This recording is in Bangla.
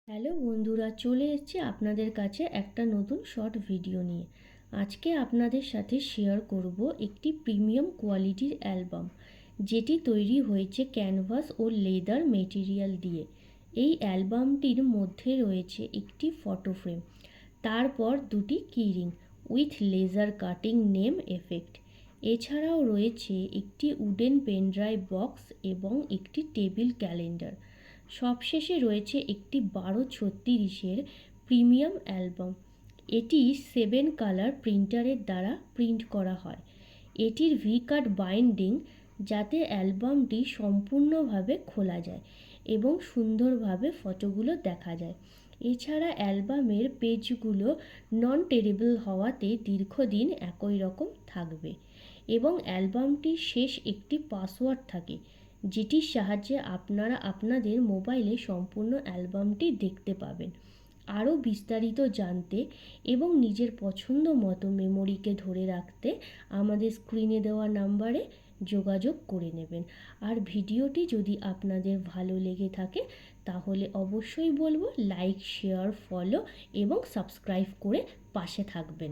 হ্যালো বন্ধুরা, চলে এসেছি আপনাদের কাছে একটা নতুন শর্ট ভিডিও নিয়ে। আজকে আপনাদের সাথে শেয়ার করব একটি প্রিমিয়াম কোয়ালিটির অ্যালবাম, যেটি তৈরি হয়েছে ক্যানভাস ও লেদার মেটেরিয়াল দিয়ে। এই অ্যালবামটির মধ্যে রয়েছে একটি ফটো ফ্রেম, তারপর দুটি keyring with laser cutting name effect. এছাড়াও রয়েছে একটি উডেন পেনড্রাইভ বক্স এবং একটি টেবিল ক্যালেন্ডার। সবশেষে রয়েছে একটি 1236-এর প্রিমিয়াম অ্যালবাম। এটি 7 কালার প্রিন্টারের দ্বারা প্রিন্ট করা হয়। এটির ভি কাট বাইন্ডিং, যাতে অ্যালবামটি সম্পূর্ণভাবে খোলা যায় এবং সুন্দরভাবে ফটোগুলো দেখা যায়। এছাড়া অ্যালবামের পেজগুলো নন টেরেবল হওয়াতে দীর্ঘদিন একই রকম থাকবে এবং অ্যালবামটির শেষ একটি পাসওয়ার্ড থাকে, যেটির সাহায্যে আপনারা আপনাদের মোবাইলে সম্পূর্ণ অ্যালবামটি দেখতে পাবেন। আরও বিস্তারিত জানতে এবং নিজের পছন্দ মতো মেমোরিকে ধরে রাখতে আমাদের স্ক্রিনে দেওয়া নাম্বারে যোগাযোগ করে নেবেন। আর ভিডিওটি যদি আপনাদের ভালো লেগে থাকে তাহলে অবশ্যই বলবো লাইক, শেয়ার, ফলো এবং সাবস্ক্রাইব করে পাশে থাকবেন।